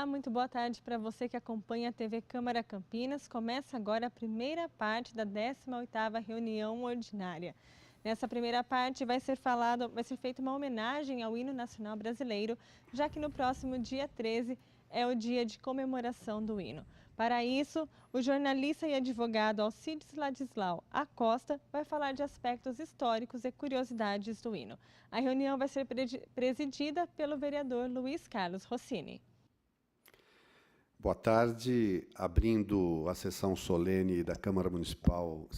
Olá, muito boa tarde para você que acompanha a TV Câmara Campinas. Começa agora a primeira parte da 18ª reunião ordinária. Nessa primeira parte vai ser feita uma homenagem ao hino nacional brasileiro, já que no próximo dia 13 é o dia de comemoração do hino. Para isso, o jornalista e advogado Alcides Ladislau Acosta vai falar de aspectos históricos e curiosidades do hino. A reunião vai ser presidida pelo vereador Luiz Carlos Rossini. Boa tarde, abrindo a sessão solene da Câmara Municipal,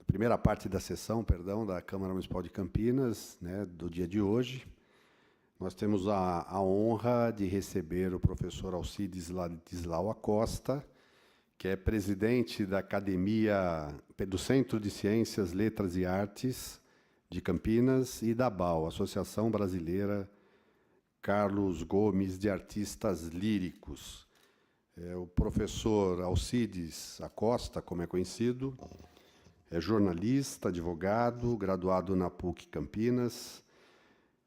primeira parte da sessão, da Câmara Municipal de Campinas, do dia de hoje. Nós temos a honra de receber o professor Alcides Ladislau Acosta, que é presidente da Academia do Centro de Ciências, Letras e Artes de Campinas e da ABAL, Associação Brasileira Carlos Gomes de Artistas Líricos. O professor Alcides Acosta, como é conhecido, é jornalista, advogado, graduado na PUC Campinas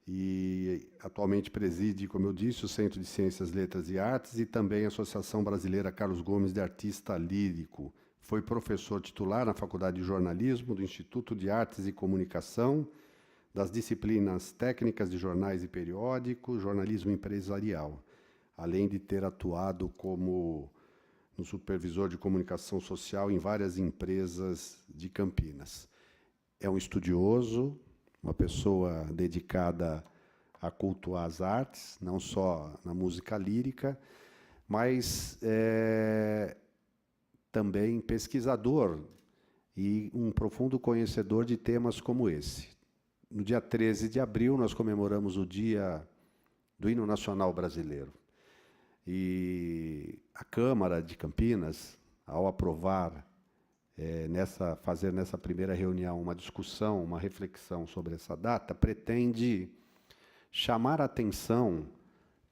e atualmente preside, como eu disse, o Centro de Ciências, Letras e Artes e também a Associação Brasileira Carlos Gomes de Artista Lírico. Foi professor titular na Faculdade de Jornalismo do Instituto de Artes e Comunicação, das disciplinas técnicas de jornais e periódicos, jornalismo empresarial, além de ter atuado como um supervisor de comunicação social em várias empresas de Campinas. É um estudioso, uma pessoa dedicada a cultuar as artes, não só na música lírica, mas também pesquisador e um profundo conhecedor de temas como esse. No dia 13 de abril, nós comemoramos o Dia do Hino Nacional Brasileiro. E a Câmara de Campinas, ao aprovar, fazer nessa primeira reunião uma discussão, uma reflexão sobre essa data, pretende chamar a atenção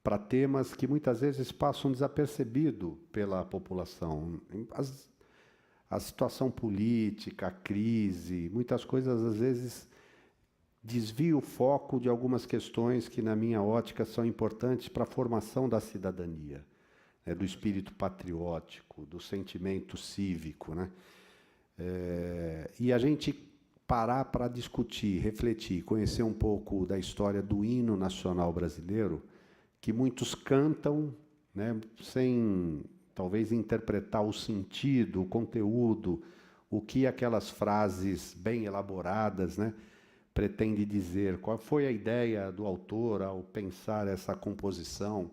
para temas que muitas vezes passam desapercebidos pela população. A situação política, a crise, muitas coisas às vezes desvia o foco de algumas questões que, na minha ótica, são importantes para a formação da cidadania, do espírito patriótico, do sentimento cívico. E a gente parar para discutir, refletir, conhecer um pouco da história do hino nacional brasileiro, que muitos cantam, sem, talvez, interpretar o sentido, o conteúdo, o que aquelas frases bem elaboradas, pretende dizer, qual foi a ideia do autor ao pensar essa composição.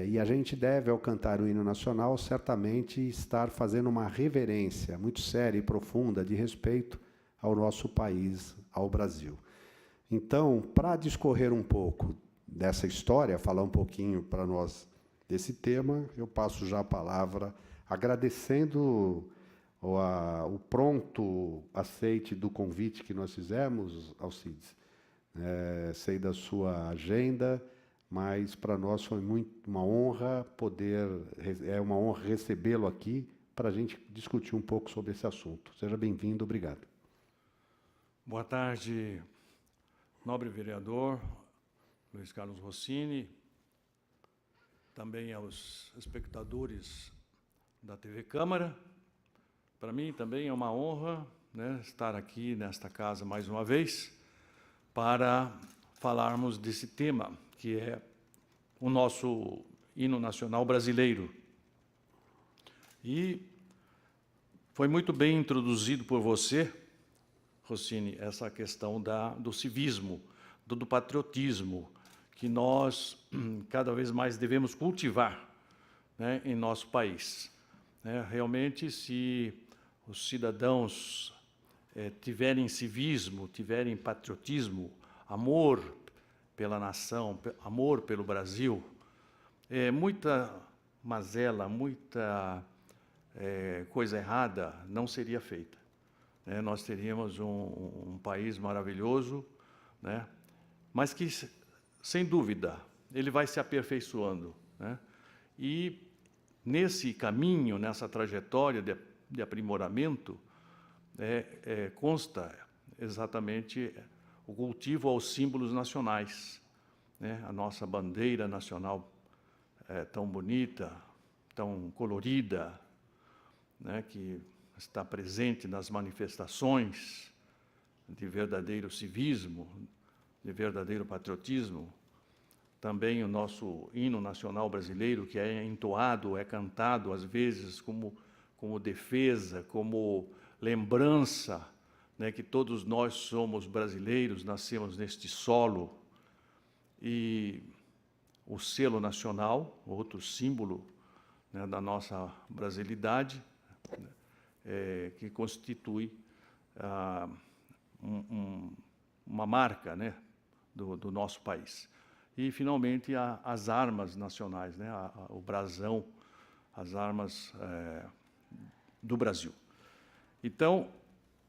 E a gente deve, ao cantar o hino nacional, certamente estar fazendo uma reverência muito séria e profunda de respeito ao nosso país, ao Brasil. Então, para discorrer um pouco dessa história, falar um pouquinho para nós desse tema, eu passo já a palavra agradecendo o pronto aceite do convite que nós fizemos, Alcides. Sei da sua agenda, mas para nós foi uma honra uma honra recebê-lo aqui para a gente discutir um pouco sobre esse assunto. Seja bem-vindo, obrigado. Boa tarde, nobre vereador Luiz Carlos Rossini, também aos espectadores da TV Câmara. Para mim também é uma honra estar aqui nesta casa mais uma vez para falarmos desse tema, que é o nosso hino nacional brasileiro. E foi muito bem introduzido por você, Rossini, essa questão do civismo, do patriotismo, que nós cada vez mais devemos cultivar em nosso país. Realmente, se os cidadãos tiverem civismo, tiverem patriotismo, amor pela nação, amor pelo Brasil, muita mazela, muita coisa errada não seria feita. Nós teríamos um país maravilhoso, mas que, sem dúvida, ele vai se aperfeiçoando. E, nesse caminho, nessa trajetória de aprimoramento, consta exatamente o cultivo aos símbolos nacionais, né, a nossa bandeira nacional tão bonita, tão colorida, né, que está presente nas manifestações de verdadeiro civismo, de verdadeiro patriotismo. Também o nosso hino nacional brasileiro, que é entoado, é cantado, às vezes, como defesa, como lembrança, né, que todos nós somos brasileiros, nascemos neste solo. E o selo nacional, outro símbolo, né, da nossa brasilidade, que constitui uma marca, né, do nosso país. E, finalmente, as armas nacionais, né, o brasão, as armas do Brasil. Então,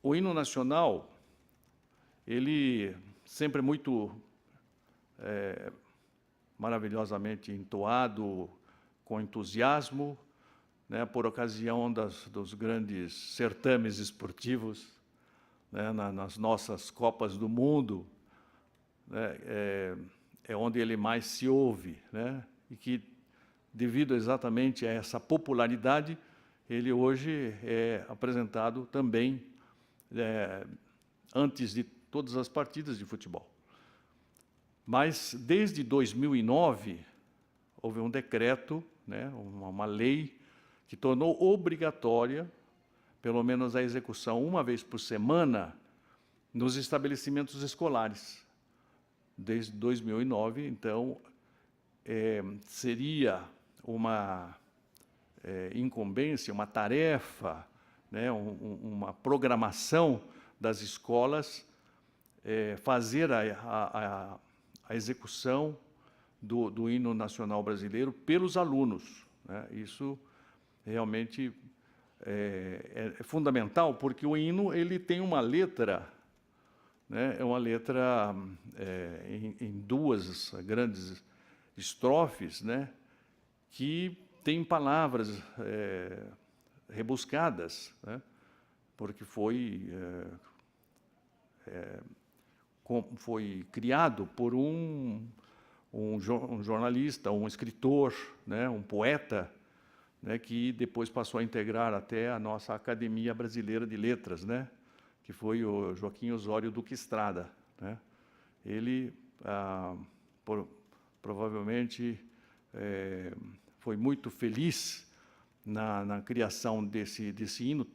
o hino nacional, ele sempre muito maravilhosamente entoado, com entusiasmo, né, por ocasião dos grandes certames esportivos, né, nas nossas Copas do Mundo, né, é onde ele mais se ouve, né, e que, devido exatamente a essa popularidade, ele hoje é apresentado também antes de todas as partidas de futebol. Mas, desde 2009, houve um decreto, né, uma lei, que tornou obrigatória, pelo menos a execução uma vez por semana, nos estabelecimentos escolares. Desde 2009, então, seria uma incumbência, uma tarefa, né, uma programação das escolas, fazer a execução do hino nacional brasileiro pelos alunos, né? Isso realmente é fundamental, porque o hino ele tem uma letra, né, é uma letra em duas grandes estrofes, né, que tem palavras rebuscadas, né, porque foi criado por um jornalista, um escritor, né, um poeta, né, que depois passou a integrar até a nossa Academia Brasileira de Letras, né, que foi o Joaquim Osório Duque Estrada, né. Ele provavelmente foi muito feliz na criação desse hino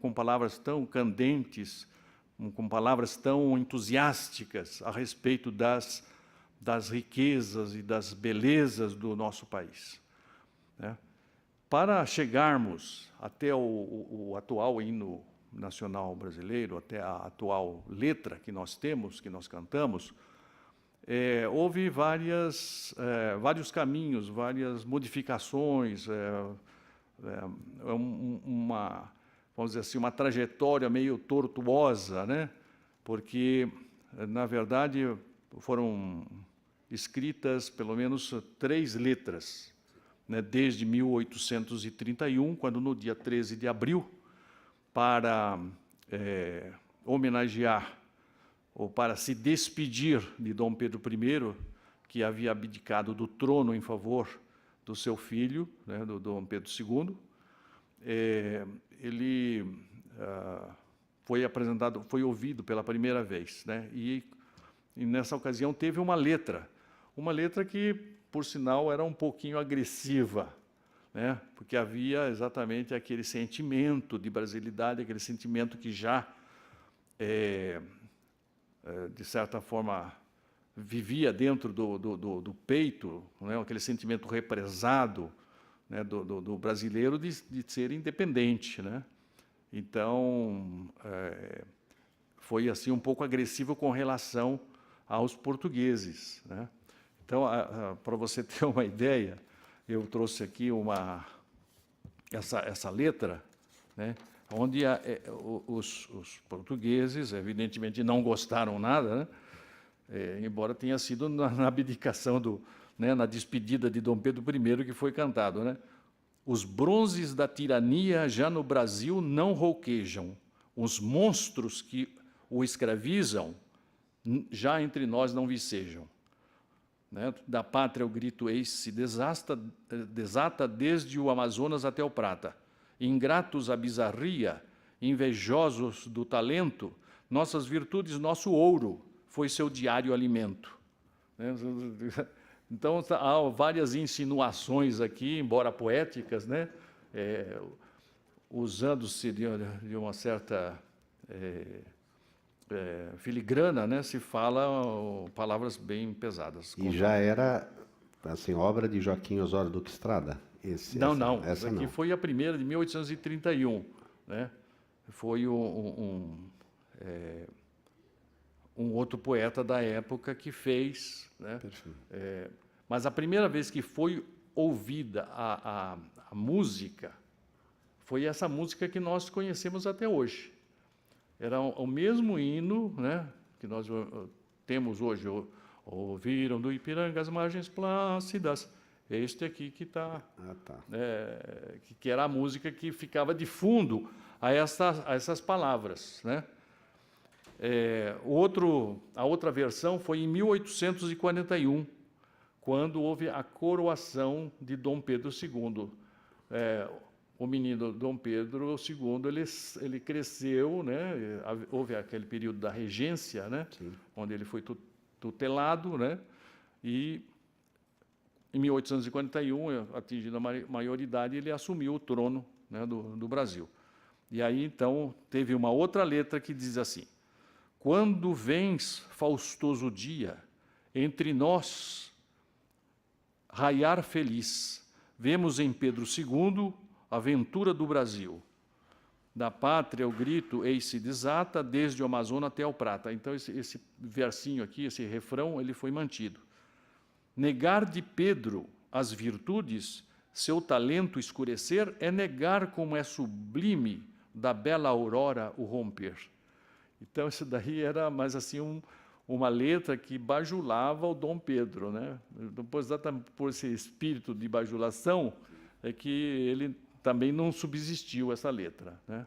com palavras tão candentes, com palavras tão entusiásticas a respeito das riquezas e das belezas do nosso país, né. Para chegarmos até o atual hino nacional brasileiro, até a atual letra que nós temos, que nós cantamos, houve vários caminhos, várias modificações, vamos dizer assim, uma trajetória meio tortuosa, né? Porque, na verdade, foram escritas pelo menos 3 letras, né, desde 1831, quando, no dia 13 de abril, para homenagear ou para se despedir de Dom Pedro I, que havia abdicado do trono em favor do seu filho, né, do Dom Pedro II, ele foi ouvido pela primeira vez, né, e nessa ocasião teve uma letra que, por sinal, era um pouquinho agressiva, né, porque havia exatamente aquele sentimento de brasilidade, aquele sentimento que já, de certa forma, vivia dentro do peito, né, aquele sentimento represado, né, do brasileiro de ser independente, né. Então, foi assim um pouco agressivo com relação aos portugueses, né. Então, para você ter uma ideia, eu trouxe aqui essa letra, né, onde os portugueses, evidentemente, não gostaram nada, né, embora tenha sido na abdicação, né, na despedida de Dom Pedro I que foi cantado, né? Os bronzes da tirania já no Brasil não rouquejam, os monstros que o escravizam já entre nós não vicejam. né? Da pátria o grito eis se desata desde o Amazonas até o Prata. Ingratos à bizarria, invejosos do talento, nossas virtudes, nosso ouro, foi seu diário alimento. Então, há várias insinuações aqui, embora poéticas, né? Usando-se de uma certa filigrana, né? Se fala palavras bem pesadas. E já era assim, obra de Joaquim Osório Duque Estrada? Não. Essa aqui não. foi a primeira, de 1831. Né? Foi um outro poeta da época que fez. Né? Mas a primeira vez que foi ouvida a música foi essa música que nós conhecemos até hoje. Era o mesmo hino, né, que nós temos hoje. Ouviram do Ipiranga as margens plácidas. Este aqui que está... que era a música que ficava de fundo a essas palavras. Né? A outra versão foi em 1841, quando houve a coroação de Dom Pedro II. O menino Dom Pedro II, ele cresceu, né? Houve aquele período da regência, né? Onde ele foi tutelado, né? E em 1841, atingindo a maioridade, ele assumiu o trono, né, do Brasil. E aí, então, teve uma outra letra que diz assim: quando vens, faustoso dia, entre nós raiar feliz, vemos em Pedro II a ventura do Brasil. Da pátria o grito eis se desata, desde o Amazonas até o Prata. Então, esse versinho aqui, esse refrão, ele foi mantido. Negar de Pedro as virtudes, seu talento escurecer, é negar como é sublime da bela aurora o romper. Então, isso daí era mais assim uma letra que bajulava o Dom Pedro, né? Depois, exatamente por esse espírito de bajulação, é que ele também não subsistiu essa letra, né?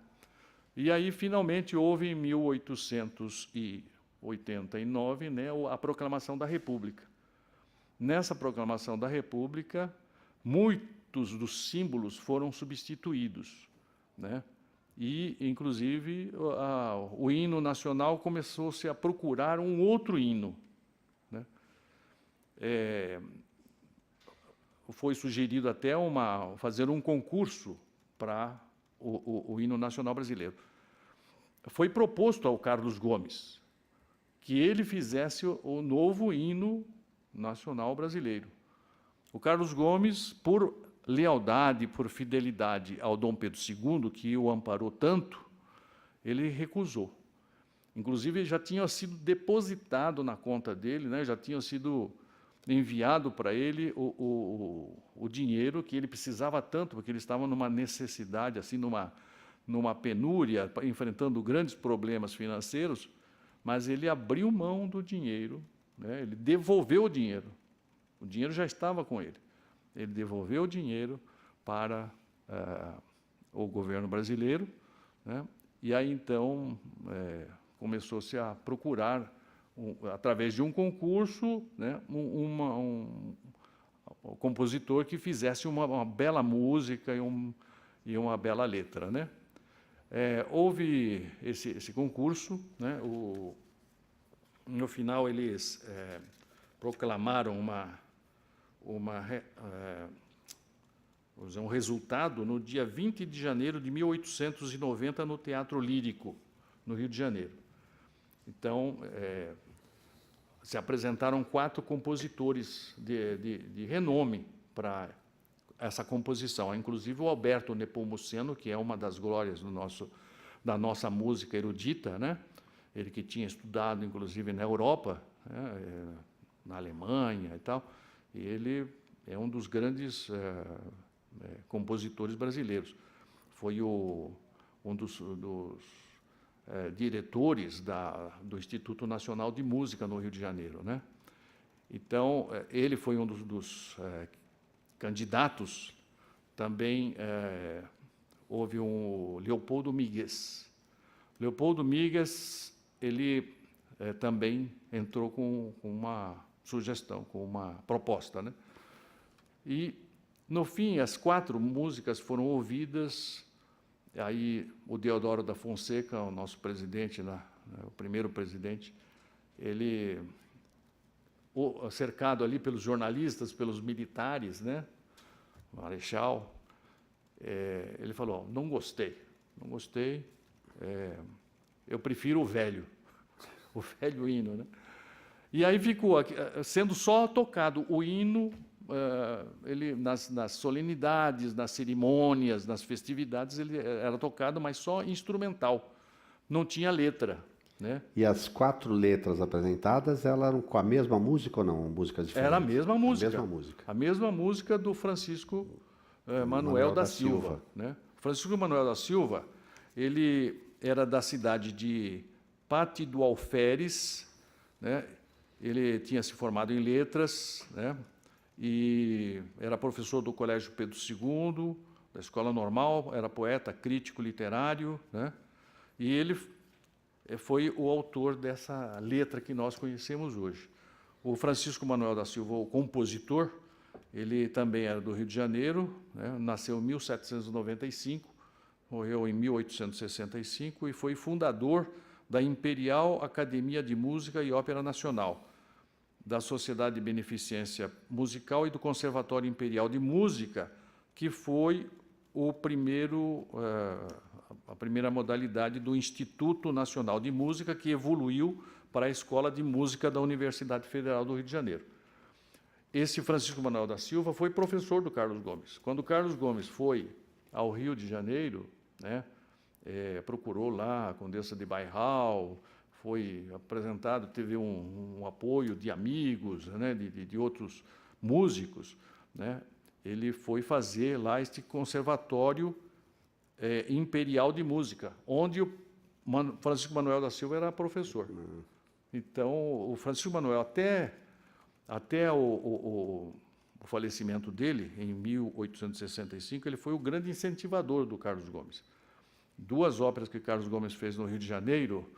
E aí, finalmente, houve em 1889, né, a proclamação da República. Nessa proclamação da República, muitos dos símbolos foram substituídos, né? E, inclusive, o hino nacional começou-se a procurar um outro hino, né? Foi sugerido até fazer um concurso para o hino nacional brasileiro. Foi proposto ao Carlos Gomes que ele fizesse o novo hino nacional brasileiro. O Carlos Gomes, por lealdade, por fidelidade ao Dom Pedro II, que o amparou tanto, ele recusou. Inclusive, já tinha sido depositado na conta dele, né, já tinha sido enviado para ele o dinheiro que ele precisava tanto, porque ele estava numa necessidade, assim, numa penúria, enfrentando grandes problemas financeiros, mas ele abriu mão do dinheiro, né, ele devolveu o dinheiro já estava com ele. Ele devolveu o dinheiro para o governo brasileiro, né? E aí, então, começou-se a procurar, através de um concurso, né, um compositor que fizesse uma bela música e uma bela letra, né? Houve esse concurso, né? No final, eles proclamaram um resultado no dia 20 de janeiro de 1890, no Teatro Lírico, no Rio de Janeiro. Então, se apresentaram 4 compositores de renome para essa composição, inclusive o Alberto Nepomuceno, que é uma das glórias da nossa música erudita, né? Ele que tinha estudado, inclusive, na Europa, né? Na Alemanha e tal, e ele é um dos grandes compositores brasileiros. Foi um dos diretores do Instituto Nacional de Música no Rio de Janeiro, né? Então, ele foi um dos candidatos. Também houve um Leopoldo Míguez. Leopoldo Míguez, ele também entrou com sugestão, com uma proposta, né? E, no fim, as 4 músicas foram ouvidas. Aí o Deodoro da Fonseca, o nosso presidente, o primeiro presidente, ele, cercado ali pelos jornalistas, pelos militares, né, Marechal, ele falou: não gostei, eu prefiro o velho hino, né? E aí ficou sendo só tocado o hino. Ele nas solenidades, nas cerimônias, nas festividades, ele era tocado, mas só instrumental, não tinha letra, né? E as 4 letras apresentadas, elas eram com a mesma música ou não? Músicas diferentes? Era a mesma música. A mesma música. A mesma música do Francisco Manuel da Silva, né? Francisco Manuel da Silva, ele era da cidade de Pati do Alferes, né? Ele tinha se formado em letras, né? E era professor do Colégio Pedro II, da Escola Normal, era poeta, crítico literário, né? E ele foi o autor dessa letra que nós conhecemos hoje. O Francisco Manuel da Silva, o compositor, ele também era do Rio de Janeiro, né? Nasceu em 1795, morreu em 1865 e foi fundador da Imperial Academia de Música e Ópera Nacional, da Sociedade de Beneficência Musical e do Conservatório Imperial de Música, que foi a primeira modalidade do Instituto Nacional de Música, que evoluiu para a Escola de Música da Universidade Federal do Rio de Janeiro. Esse Francisco Manuel da Silva foi professor do Carlos Gomes. Quando o Carlos Gomes foi ao Rio de Janeiro, né, procurou lá a Condessa de Bairral, foi apresentado, teve um apoio de amigos, né, de outros músicos, né? Ele foi fazer lá este conservatório imperial de música, onde o Francisco Manuel da Silva era professor. Então, o Francisco Manuel, até o falecimento dele, em 1865, ele foi o grande incentivador do Carlos Gomes. 2 óperas que Carlos Gomes fez no Rio de Janeiro,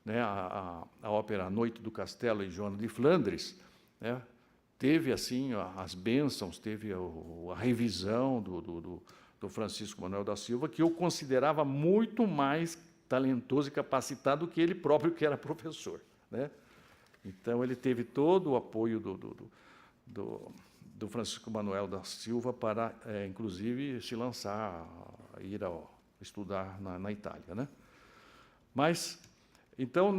né, a ópera A Noite do Castelo e Joana de Flandres, né, teve assim as bênçãos, teve a revisão do Francisco Manuel da Silva, que eu considerava muito mais talentoso e capacitado do que ele próprio, que era professor, né? Então, ele teve todo o apoio do Francisco Manuel da Silva para, inclusive, se lançar, ir estudar na Itália, né? Mas, então,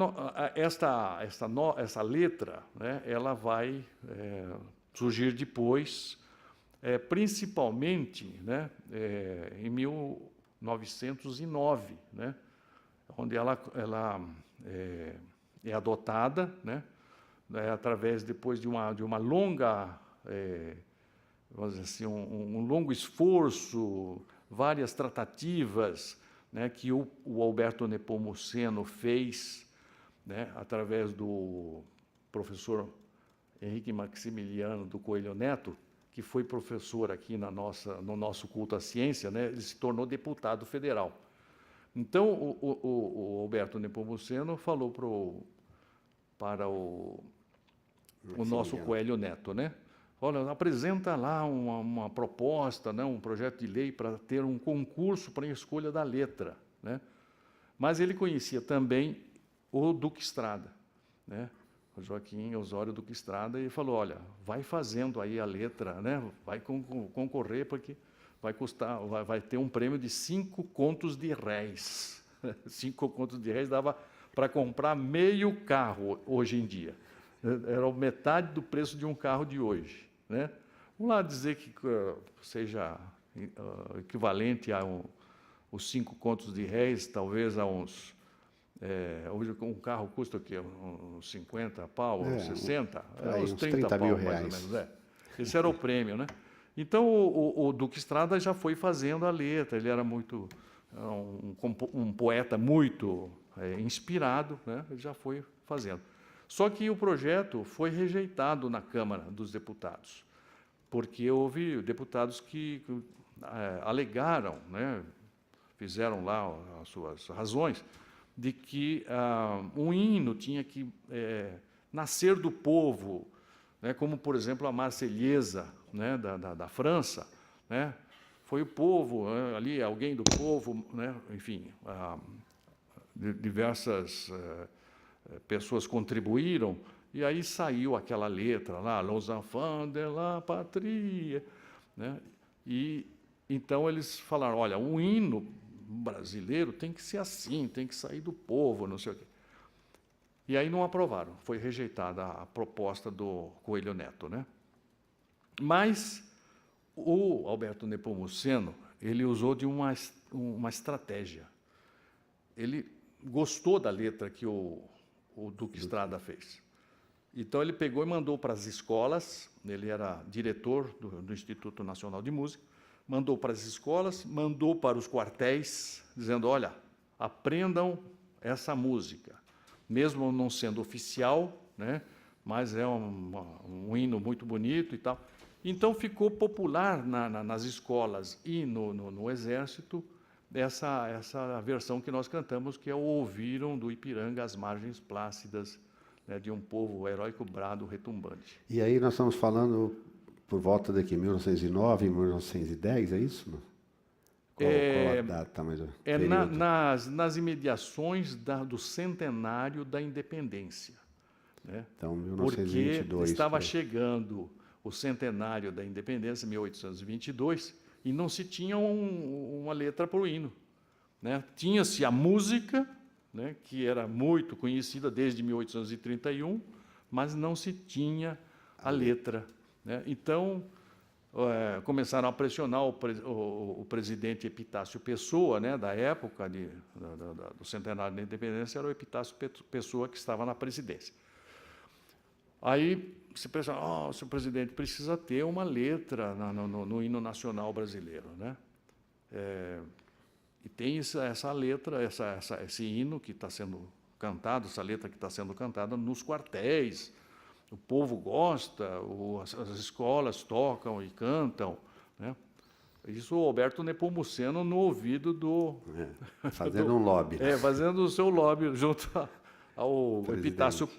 essa letra, né, ela vai surgir depois, principalmente, né, em 1909, né, onde ela é adotada, né, através, depois de uma longa, vamos dizer assim, um longo esforço, várias tratativas, né, que o Alberto Nepomuceno fez, né, através do professor Henrique Maximiliano do Coelho Neto, que foi professor aqui no nosso culto à ciência, né, ele se tornou deputado federal. Então, o Alberto Nepomuceno falou para o nosso Coelho Neto, né? Olha, apresenta lá uma proposta, né, um projeto de lei para ter um concurso para a escolha da letra, né? Mas ele conhecia também o Duque Estrada, né? O Joaquim Osório Duque Estrada, e falou: olha, vai fazendo aí a letra, né? Vai concorrer, porque vai custar, vai ter um prêmio de 5 contos de réis. 5 contos de réis dava para comprar meio carro hoje em dia. Era metade do preço de um carro de hoje, né? Vamos lá dizer que seja equivalente a os 5 contos de réis, talvez a uns... hoje um carro custa o quê? Uns 50 pau, uns 60? Uns 30 mil pau, reais. mais ou menos. Esse era o prêmio, né? Então, o Duque Estrada já foi fazendo a letra, ele era um poeta muito inspirado, né? Ele já foi fazendo. Só que o projeto foi rejeitado na Câmara dos Deputados, porque houve deputados que alegaram, né, fizeram lá as suas razões, de que um hino tinha que nascer do povo, né, como, por exemplo, a Marselhesa, né, da França, né, foi o povo, né, ali, alguém do povo, né, enfim, diversas pessoas contribuíram, e aí saiu aquela letra lá, Los enfants de la patrie, né, e então eles falaram, olha, o hino brasileiro tem que ser assim, tem que sair do povo, não sei o quê. E aí não aprovaram, foi rejeitada a proposta do Coelho Neto, né? Mas o Alberto Nepomuceno, ele usou de uma estratégia. Ele gostou da letra que o Duque Estrada fez. Então, ele pegou e mandou para as escolas, ele era diretor do Instituto Nacional de Música, mandou para as escolas, mandou para os quartéis, dizendo, olha, aprendam essa música, mesmo não sendo oficial, né, mas é um hino muito bonito e tal. Então, ficou popular nas escolas e no Exército essa versão que nós cantamos, que é o Ouviram do Ipiranga as margens plácidas, né, de um povo heróico brado retumbante. E aí nós estamos falando por volta daqui, 1909, 1910, é isso? Qual a data mais ou menos? Nas imediações do centenário da independência. Né? Então, 1922. Porque estava chegando o centenário da independência, 1822, e não se tinha uma letra para o hino. Né? Tinha-se a música, né, que era muito conhecida desde 1831, mas não se tinha a letra. Né? Então, começaram a pressionar o presidente Epitácio Pessoa, né, da época do centenário da independência, era o Epitácio Pessoa que estava na presidência. Aí se pressionou, senhor presidente, precisa ter uma letra no hino nacional brasileiro. Né? E tem essa letra, esse hino que está sendo cantado, essa letra que está sendo cantada nos quartéis. O povo gosta, as escolas tocam e cantam. Né? Isso o Alberto Nepomuceno no ouvido do... fazendo um lobby. Fazendo o seu lobby junto ao Epitácio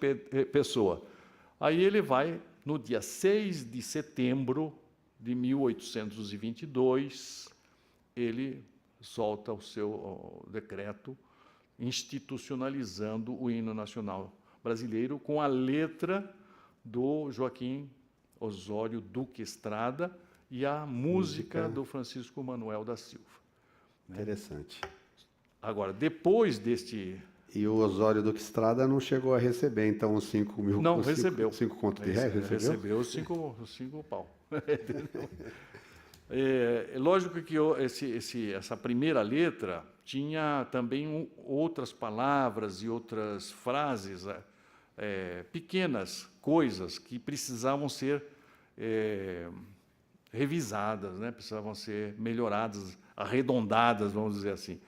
Pessoa. Aí ele vai, no dia 6 de setembro de 1822, ele solta o seu decreto institucionalizando o hino nacional brasileiro com a letra do Joaquim Osório Duque Estrada e a música do Francisco Manuel da Silva. Interessante. Agora, depois deste... E o Osório Duque Estrada não chegou a receber, então, os 5 mil... Não, recebeu. 5 contos de réis, recebeu? Recebeu os 5 pau. Lógico que essa primeira letra tinha também outras palavras e outras frases, pequenas coisas que precisavam ser revisadas, né? Precisavam ser melhoradas, arredondadas, vamos dizer assim.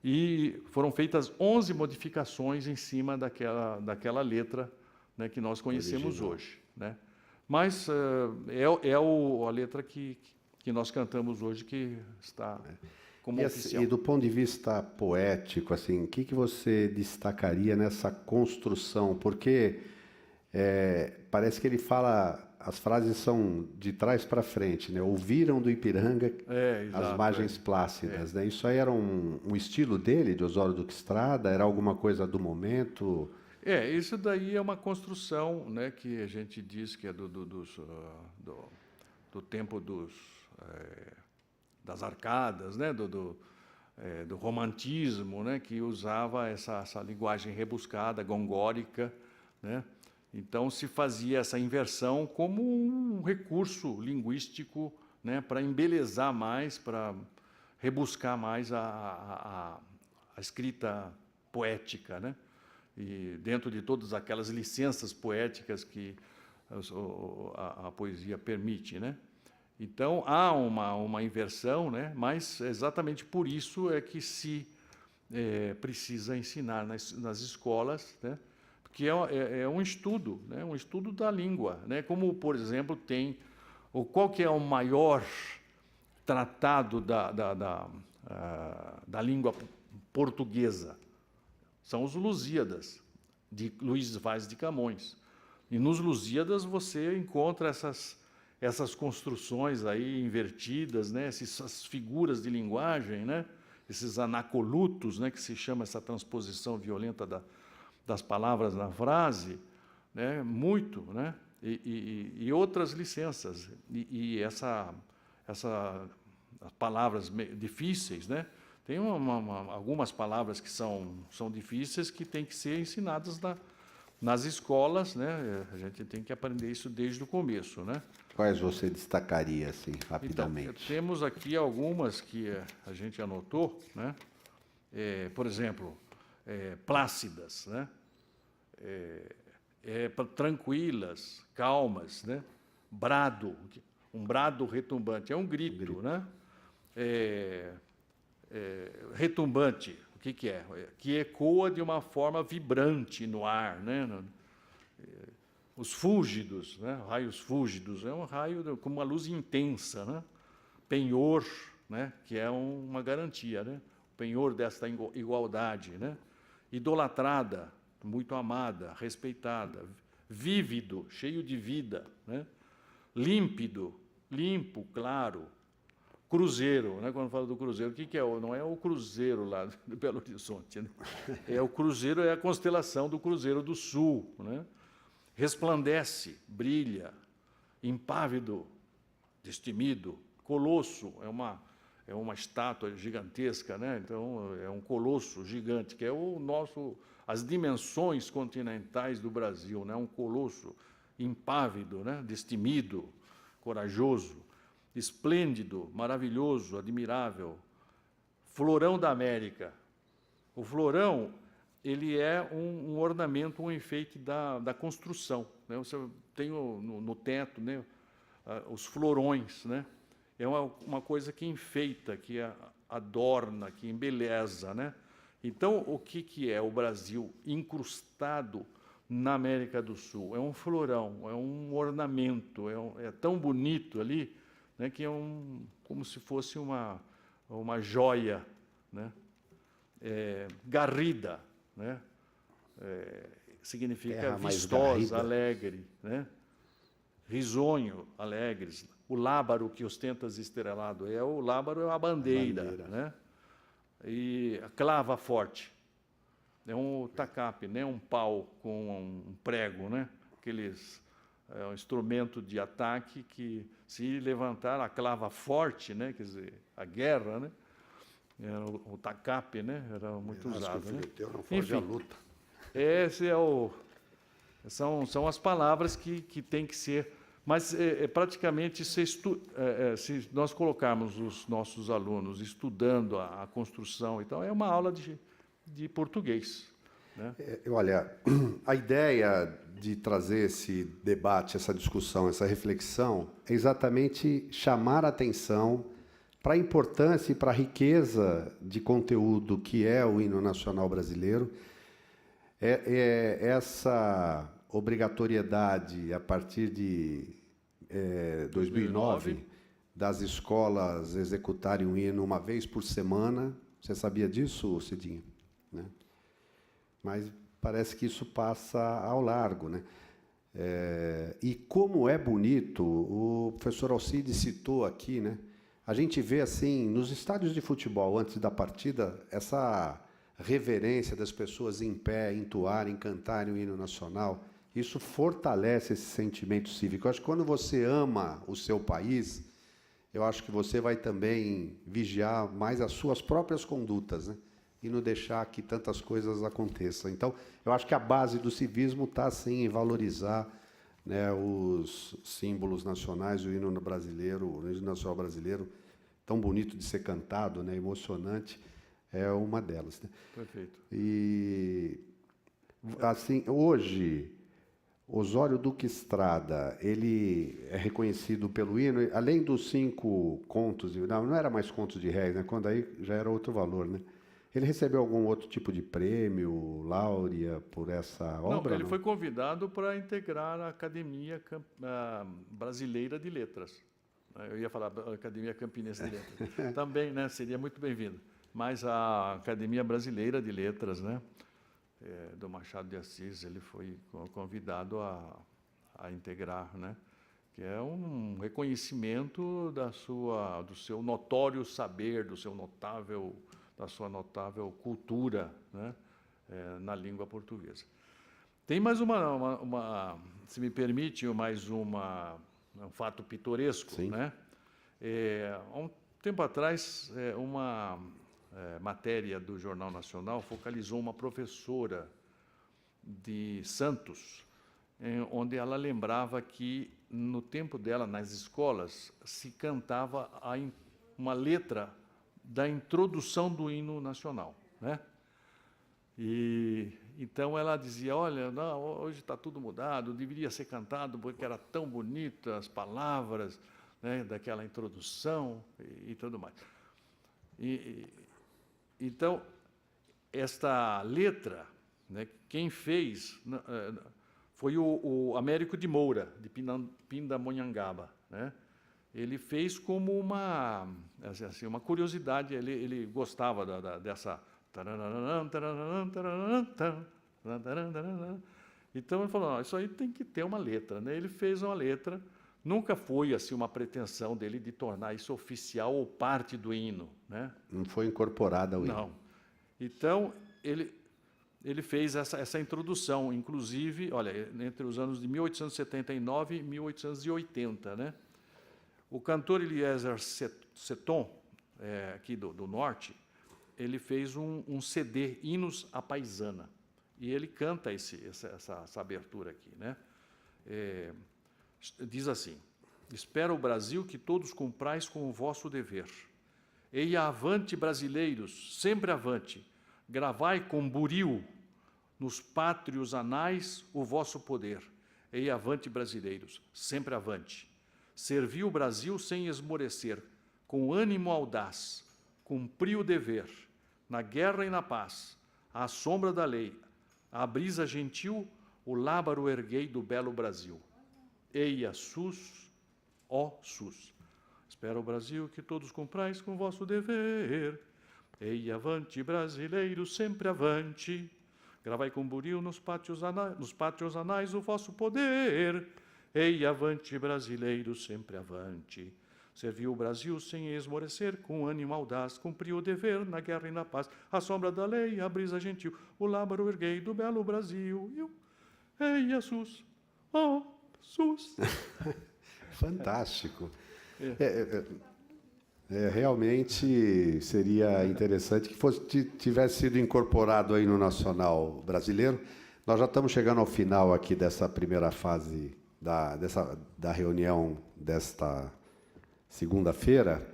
E foram feitas 11 modificações em cima daquela letra, né, que nós conhecemos hoje. Né? Mas a letra que nós cantamos hoje que está como oficial. E do ponto de vista poético, assim, o que você destacaria nessa construção? Porque parece que ele fala... As frases são de trás para frente, né? Ouviram do Ipiranga exato, as margens plácidas. Né? Isso aí era um estilo dele, de Osório Duque Estrada? Era alguma coisa do momento? Isso daí é uma construção, né, que a gente diz que é do tempo das arcadas, né, do romantismo, né, que usava essa linguagem rebuscada, gongórica, né? Então, se fazia essa inversão como um recurso linguístico, né, para embelezar mais, para rebuscar mais a escrita poética, né? E dentro de todas aquelas licenças poéticas que a poesia permite, né? Então, há uma inversão, né? Mas exatamente por isso é que se precisa ensinar nas escolas, né? Que é um estudo, né? Um estudo da língua, né? Como, por exemplo, qual que é o maior tratado da língua portuguesa? São os Lusíadas, de Luís Vaz de Camões. E nos Lusíadas você encontra essas construções aí invertidas, né? Essas figuras de linguagem, né? Esses anacolutos, né? Que se chama essa transposição violenta das palavras na frase, né? Muito, né? E outras licenças. E essas palavras difíceis, né? Tem algumas palavras que são difíceis que têm que ser ensinadas nas escolas, né? A gente tem que aprender isso desde o começo, né? Quais você destacaria, assim, rapidamente? Então, temos aqui algumas que a gente anotou, né? Por exemplo, plácidas, né? Tranquilas, calmas, né? Brado, um brado retumbante, é um grito, né? Retumbante, o que é? Que ecoa de uma forma vibrante no ar, né? Os fúlgidos, né? Raios fúlgidos, é um raio com uma luz intensa, né? Penhor, né? Que é uma garantia, né? Penhor desta igualdade, né? Idolatrada, muito amada, respeitada, vívido, cheio de vida, né? Límpido, limpo, claro. Cruzeiro, né? Quando fala do cruzeiro, o que é? Não é o cruzeiro lá do Belo Horizonte, né? O cruzeiro é a constelação do Cruzeiro do Sul, né? Resplandece, brilha, impávido, destemido, colosso, é uma estátua gigantesca, né? Então é um colosso gigante, que é as dimensões continentais do Brasil, né? Um colosso impávido, né? Destemido, corajoso, esplêndido, maravilhoso, admirável, florão da América. O florão, ele é um ornamento, um enfeite da construção, né? Você tem no teto, né? Os florões, né? É uma coisa que enfeita, que adorna, que embeleza, né? Então, o que é o Brasil incrustado na América do Sul? É um florão, é um ornamento, é tão bonito ali, né, que é como se fosse uma joia, né? Garrida, né? Significa vistosa, alegre, né? Risonho, alegres. O lábaro que ostenta estrelado, o lábaro é a bandeira, né? E a clava forte, é um tacape, né? Um pau com um prego, né? É um instrumento de ataque que, se levantar a clava forte, né? Quer dizer, a guerra, né? O tacape, né? Era muito usado, né? Enfim, a luta. Esse são as palavras que têm que ser. Mas, praticamente, se nós colocarmos os nossos alunos estudando a construção e tal, é uma aula de português, né? Olha, a ideia de trazer esse debate, essa discussão, essa reflexão, é exatamente chamar a atenção para a importância e para a riqueza de conteúdo que é o hino nacional brasileiro. Essa obrigatoriedade, a partir de 2009, das escolas executarem o hino uma vez por semana. Você sabia disso, Cidinho? Né? Mas parece que isso passa ao largo, né? E como é bonito, o professor Alcide citou aqui, né? A gente vê, assim, nos estádios de futebol, antes da partida, essa reverência das pessoas em pé, entoarem, cantarem o hino nacional. Isso fortalece esse sentimento cívico. Eu acho que quando você ama o seu país, eu acho que você vai também vigiar mais as suas próprias condutas, né? E não deixar que tantas coisas aconteçam. Então, eu acho que a base do civismo está, assim, em valorizar, né, os símbolos nacionais, o hino brasileiro, o hino nacional brasileiro, tão bonito de ser cantado, né, emocionante, é uma delas, né? Perfeito. E, assim, hoje, Osório Duque Estrada, ele é reconhecido pelo hino, além dos 5 contos, não era mais contos de réis, né? Quando aí já era outro valor, né? Ele recebeu algum outro tipo de prêmio, láurea, por essa obra? Não, ele foi convidado para integrar a Academia Brasileira de Letras. Eu ia falar Academia Campinense de Letras. Também, né? Seria muito bem-vindo. Mas a Academia Brasileira de Letras, né? Do Machado de Assis, ele foi convidado a integrar, né? Que é um reconhecimento do seu notório saber, da sua notável cultura, né? Na língua portuguesa. Tem mais se me permite, um fato pitoresco, Sim. né? Há um tempo atrás, uma matéria do Jornal Nacional focalizou uma professora de Santos, onde ela lembrava que, no tempo dela, nas escolas, se cantava uma letra da introdução do hino nacional, né? E então ela dizia, olha, não, hoje está tudo mudado, deveria ser cantado porque era tão bonita as palavras, né, daquela introdução e tudo mais. Então, esta letra, né, quem fez foi o Américo de Moura, de Pindamonhangaba, né? Ele fez como uma curiosidade, ele gostava dessa... Então, ele falou, isso aí tem que ter uma letra, né? Ele fez uma letra, nunca foi assim uma pretensão dele de tornar isso oficial ou parte do hino, né? Não foi incorporada ao hino. Não. Então, ele fez essa introdução, inclusive, olha, entre os anos de 1879 e 1880, né? O cantor Eliezer Seton, aqui do Norte, ele fez um CD, Hinos à Paisana, e ele canta essa abertura aqui, né? Diz assim, espera o Brasil que todos cumprais com o vosso dever. Eia avante, brasileiros, sempre avante, gravai com buril nos pátrios anais o vosso poder. Eia avante, brasileiros, sempre avante. Servi o Brasil sem esmorecer, com ânimo audaz, cumpri o dever, na guerra e na paz, à sombra da lei, à brisa gentil, o lábaro erguei do belo Brasil. Eia sus, ó sus. Espera o Brasil que todos cumprais com vosso dever. Eia avante, brasileiros, sempre avante. Gravai com buril nos pátrios anais o vosso poder. Eia avante, brasileiros, sempre avante. Serviu o Brasil sem esmorecer, com ânimo audaz, cumpriu o dever na guerra e na paz. À sombra da lei, a brisa gentil, o lábaro erguei do belo Brasil. Eia sus, ó sus. Fantástico. Realmente seria interessante que tivesse sido incorporado aí no Nacional Brasileiro. Nós já estamos chegando ao final aqui dessa primeira fase da reunião desta segunda-feira,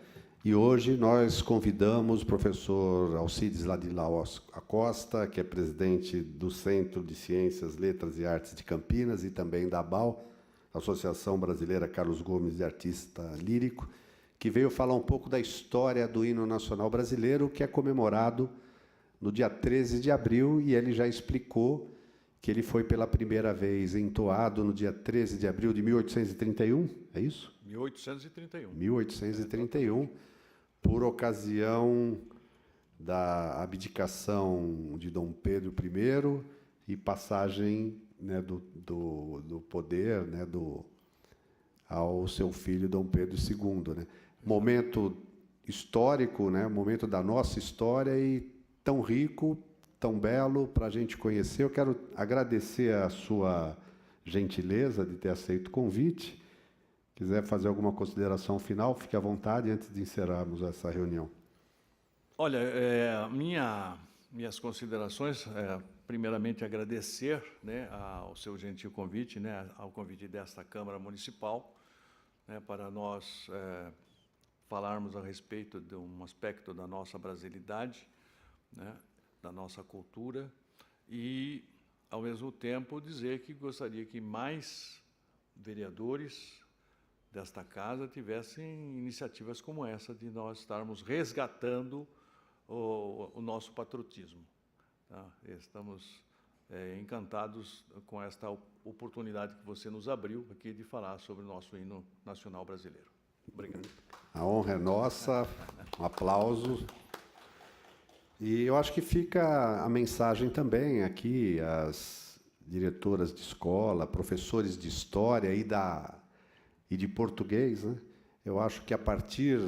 e hoje nós convidamos o professor Alcides Ladilau Acosta, que é presidente do Centro de Ciências, Letras e Artes de Campinas e também da ABAL, Associação Brasileira Carlos Gomes de Artista Lírico, que veio falar um pouco da história do hino nacional brasileiro, que é comemorado no dia 13 de abril, e ele já explicou que ele foi pela primeira vez entoado no dia 13 de abril de 1831, é isso? 1831. 1831, por ocasião da abdicação de Dom Pedro I e passagem, né, do poder, né, ao seu filho Dom Pedro II. Né? Momento histórico, né, momento da nossa história e tão rico, tão belo para a gente conhecer. Eu quero agradecer a sua gentileza de ter aceito o convite. Quiser fazer alguma consideração final, fique à vontade antes de encerrarmos essa reunião. Olha, minhas considerações, primeiramente agradecer, né, ao seu gentil convite, né, ao convite desta Câmara Municipal, né, para nós falarmos a respeito de um aspecto da nossa brasilidade, né, da nossa cultura, e, ao mesmo tempo, dizer que gostaria que mais vereadores desta casa tivessem iniciativas como essa, de nós estarmos resgatando o nosso patriotismo. Tá? Estamos encantados com esta oportunidade que você nos abriu aqui de falar sobre o nosso hino nacional brasileiro. Obrigado. A honra é nossa, um aplauso. E eu acho que fica a mensagem também aqui, as diretoras de escola, professores de história e de português, né? Eu acho que a partir,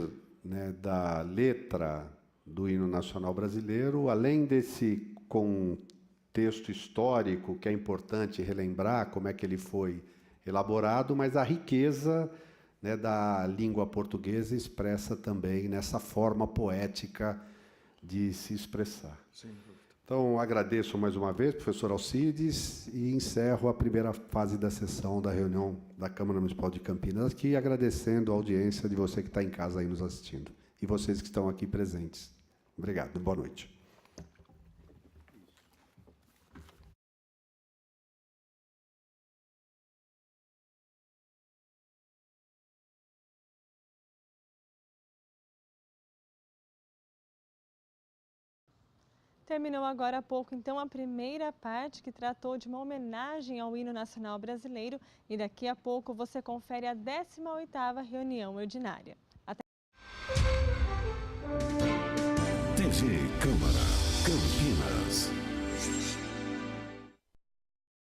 né, da letra do hino nacional brasileiro, além desse contexto histórico que é importante relembrar como é que ele foi elaborado, mas a riqueza, né, da língua portuguesa expressa também nessa forma poética de se expressar. Sim. Então, agradeço mais uma vez, professor Alcides, e encerro a primeira fase da sessão da reunião da Câmara Municipal de Campinas aqui, agradecendo a audiência de você que está em casa aí nos assistindo, e vocês que estão aqui presentes. Obrigado, boa noite. Terminou agora há pouco, então, a primeira parte, que tratou de uma homenagem ao hino nacional brasileiro, e daqui a pouco você confere a 18ª reunião ordinária. Até... TV Câmara Campinas.